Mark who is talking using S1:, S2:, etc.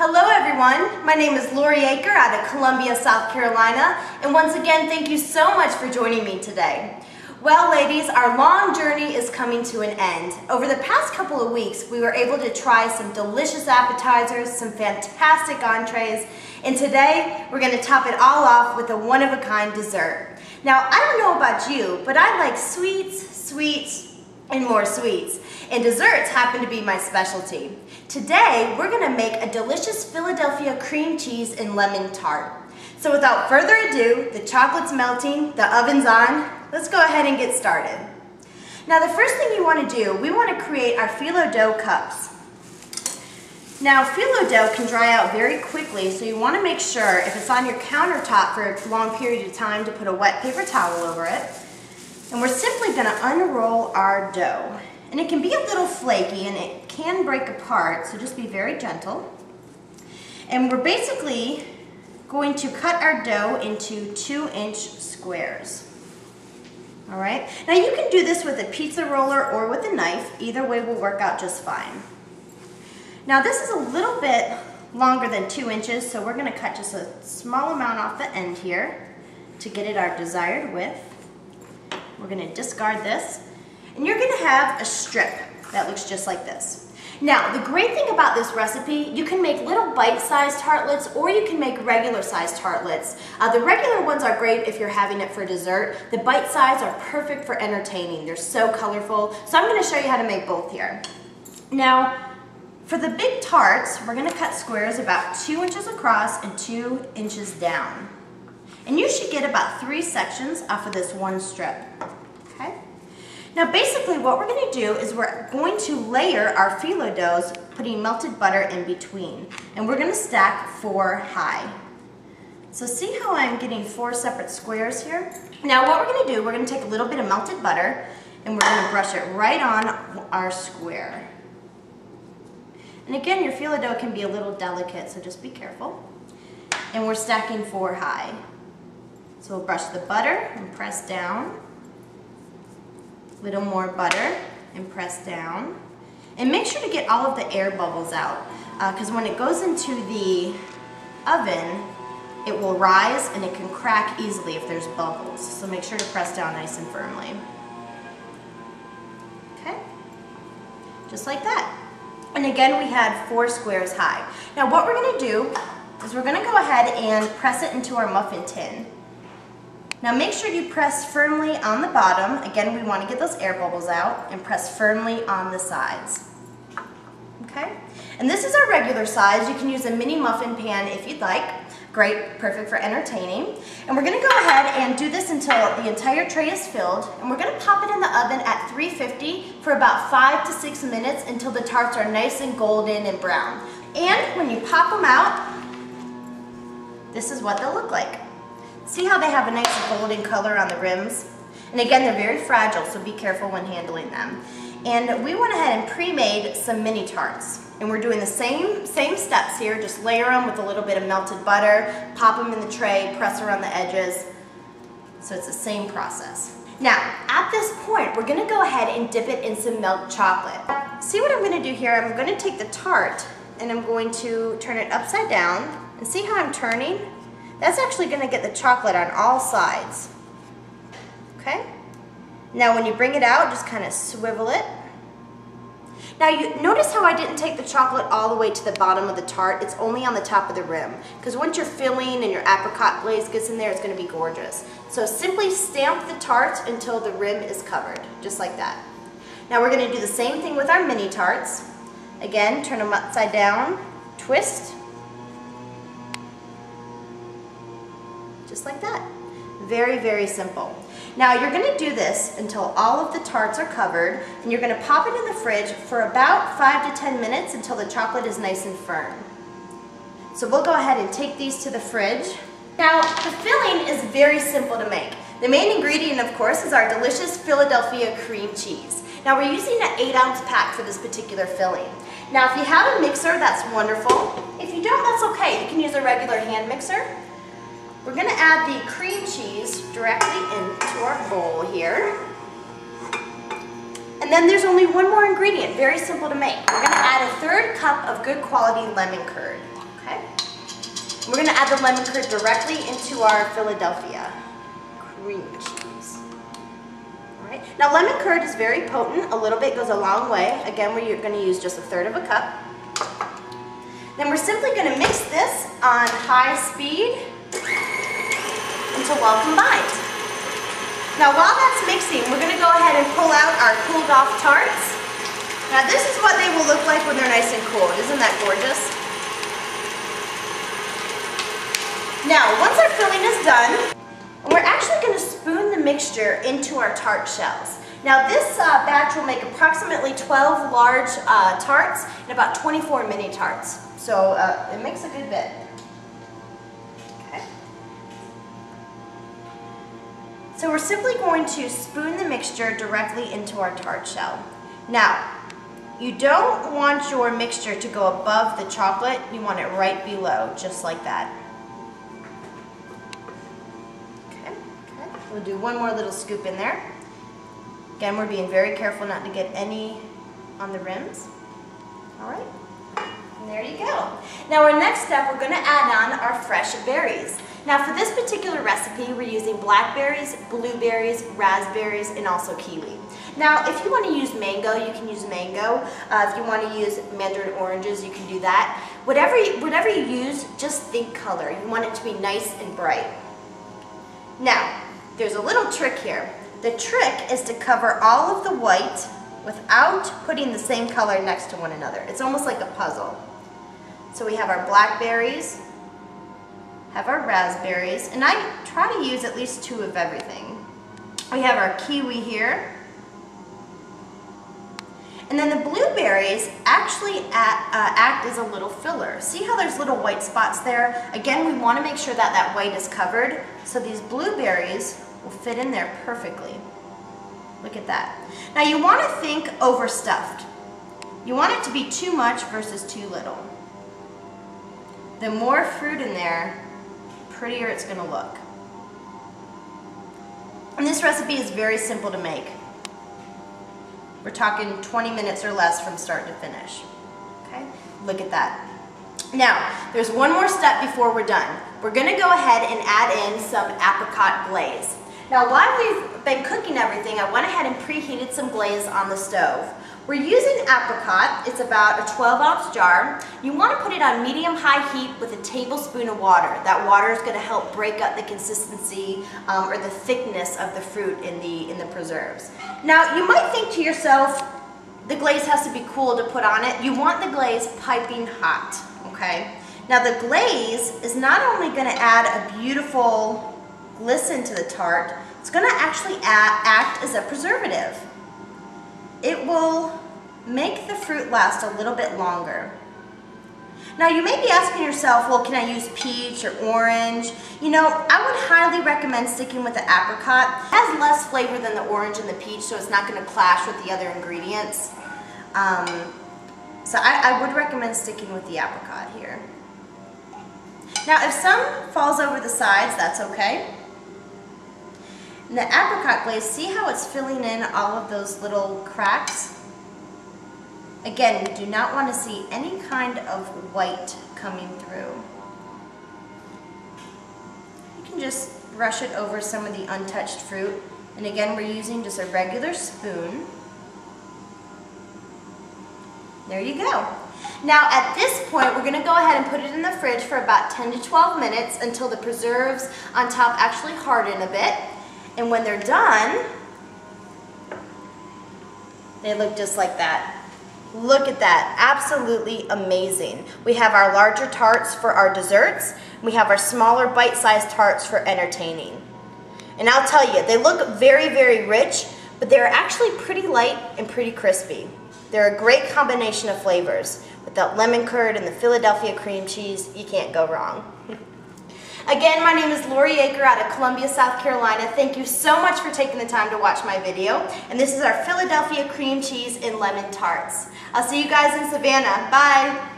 S1: Hello everyone, my name is Lori Aker out of Columbia, South Carolina, and once again thank you so much for joining me today. Well ladies, our long journey is coming to an end. Over the past couple of weeks we were able to try some delicious appetizers, some fantastic entrees, and today we're going to top it all off with a one-of-a-kind dessert. Now I don't know about you, but I like sweets, and more sweets. And desserts happen to be my specialty. Today, we're gonna make a delicious Philadelphia cream cheese and lemon tart. So without further ado, the chocolate's melting, the oven's on, let's go ahead and get started. Now the first thing you wanna do, we wanna create our phyllo dough cups. Now phyllo dough can dry out very quickly, so you wanna make sure if it's on your countertop for a long period of time to put a wet paper towel over it. And we're simply gonna unroll our dough. And it can be a little flaky and it can break apart, so just be very gentle. And we're basically going to cut our dough into 2-inch squares. All right, now you can do this with a pizza roller or with a knife. Either way will work out just fine. Now this is a little bit longer than 2 inches, so we're gonna cut just a small amount off the end here to get it our desired width. We're gonna discard this. And you're gonna have a strip that looks just like this. Now, the great thing about this recipe, you can make little bite-sized tartlets or you can make regular-sized tartlets. The regular ones are great if you're having it for dessert. The bite-size are perfect for entertaining. They're so colorful. So I'm gonna show you how to make both here. Now, for the big tarts, we're gonna cut squares about 2 inches across and 2 inches down. And you should get about 3 sections off of this one strip. Okay? Now basically what we're going to do is we're going to layer our phyllo doughs, putting melted butter in between. And we're going to stack 4 high. So see how I'm getting 4 separate squares here? Now what we're going to do, we're going to take a little bit of melted butter and we're going to brush it right on our square. And again, your phyllo dough can be a little delicate, so just be careful. And we're stacking 4 high. So we'll brush the butter and press down. Little more butter and press down. And make sure to get all of the air bubbles out, because when it goes into the oven, it will rise and it can crack easily if there's bubbles. So make sure to press down nice and firmly. Okay, just like that. And again, we had 4 squares high. Now what we're gonna do is we're gonna go ahead and press it into our muffin tin. Now make sure you press firmly on the bottom. Again, we want to get those air bubbles out, and press firmly on the sides. Okay? And this is our regular size. You can use a mini muffin pan if you'd like. Great, perfect for entertaining. And we're going to go ahead and do this until the entire tray is filled, and we're going to pop it in the oven at 350 for about 5 to 6 minutes until the tarts are nice and golden and brown. And when you pop them out, this is what they'll look like. See how they have a nice golden color on the rims? And again, they're very fragile, so be careful when handling them. And we went ahead and pre-made some mini tarts. And we're doing the same steps here, just layer them with a little bit of melted butter, pop them in the tray, press around the edges. So it's the same process. Now, at this point, we're gonna go ahead and dip it in some milk chocolate. See what I'm gonna do here? I'm gonna take the tart and I'm going to turn it upside down, and see how I'm turning? That's actually going to get the chocolate on all sides. Okay? Now when you bring it out, just kind of swivel it. Now you notice how I didn't take the chocolate all the way to the bottom of the tart. It's only on the top of the rim. Because once your filling and your apricot glaze gets in there, it's going to be gorgeous. So simply stamp the tart until the rim is covered, just like that. Now we're going to do the same thing with our mini tarts. Again, turn them upside down, twist. Just like that. Very, very simple. Now you're going to do this until all of the tarts are covered, and you're going to pop it in the fridge for about 5 to 10 minutes until the chocolate is nice and firm. So we'll go ahead and take these to the fridge. Now the filling is very simple to make. The main ingredient, of course, is our delicious Philadelphia cream cheese. Now we're using an 8-ounce pack for this particular filling. Now if you have a mixer, that's wonderful. If you don't, that's okay. You can use a regular hand mixer. We're going to add the cream cheese directly into our bowl here. And then there's only one more ingredient, very simple to make. We're going to add a 1/3 cup of good quality lemon curd. Okay. We're going to add the lemon curd directly into our Philadelphia cream cheese. All right. Now lemon curd is very potent. A little bit goes a long way. Again, we're going to use just 1/3 of a cup. Then we're simply going to mix this on high speed until well combined. Now while that's mixing, we're going to go ahead and pull out our cooled off tarts. Now this is what they will look like when they're nice and cold. Isn't that gorgeous? Now once our filling is done, we're actually going to spoon the mixture into our tart shells. Now this batch will make approximately 12 large tarts and about 24 mini tarts. So it makes a good bit. Okay. So we're simply going to spoon the mixture directly into our tart shell. Now, you don't want your mixture to go above the chocolate. You want it right below, just like that. Okay. We'll do one more little scoop in there. Again, we're being very careful not to get any on the rims. All right. And there you go. Now our next step, we're going to add on our fresh berries. Now for this particular recipe, we're using blackberries, blueberries, raspberries, and also kiwi. Now if you want to use mango, you can use mango. If you want to use mandarin oranges, you can do that. Whatever you use, just think color. You want it to be nice and bright. Now, there's a little trick here. The trick is to cover all of the white without putting the same color next to one another. It's almost like a puzzle. So we have our blackberries, have our raspberries, and I try to use at least 2 of everything. We have our kiwi here. And then the blueberries actually act as a little filler. See how there's little white spots there? Again, we want to make sure that that white is covered, so these blueberries will fit in there perfectly. Look at that. Now you want to think overstuffed. You want it to be too much versus too little. The more fruit in there, prettier it's going to look. And this recipe is very simple to make. We're talking 20 minutes or less from start to finish. Okay, look at that. Now, there's one more step before we're done. We're going to go ahead and add in some apricot glaze. Now, while we've been cooking everything, I went ahead and preheated some glaze on the stove. We're using apricot. It's about a 12-ounce jar. You want to put it on medium-high heat with a tablespoon of water. That water is going to help break up the consistency or the thickness of the fruit in the preserves. Now, you might think to yourself, the glaze has to be cool to put on it. You want the glaze piping hot, okay? Now, the glaze is not only going to add a beautiful glisten to the tart, it's going to actually act as a preservative. It will make the fruit last a little bit longer. Now you may be asking yourself, well, can I use peach or orange? You know, I would highly recommend sticking with the apricot. It has less flavor than the orange and the peach, so it's not going to clash with the other ingredients. So I would recommend sticking with the apricot here. Now if some falls over the sides, that's okay. And the apricot glaze, see how it's filling in all of those little cracks? Again, you do not want to see any kind of white coming through. You can just brush it over some of the untouched fruit. And again, we're using just a regular spoon. There you go. Now at this point, we're going to go ahead and put it in the fridge for about 10 to 12 minutes until the preserves on top actually harden a bit. And when they're done, they look just like that. Look at that, absolutely amazing. We have our larger tarts for our desserts. We have our smaller bite-sized tarts for entertaining. And I'll tell you, they look very, very rich, but they're actually pretty light and pretty crispy. They're a great combination of flavors. With that lemon curd and the Philadelphia cream cheese, you can't go wrong. Again, my name is Lori Aker out of Columbia, South Carolina. Thank you so much for taking the time to watch my video. And this is our Philadelphia cream cheese and lemon tarts. I'll see you guys in Savannah. Bye.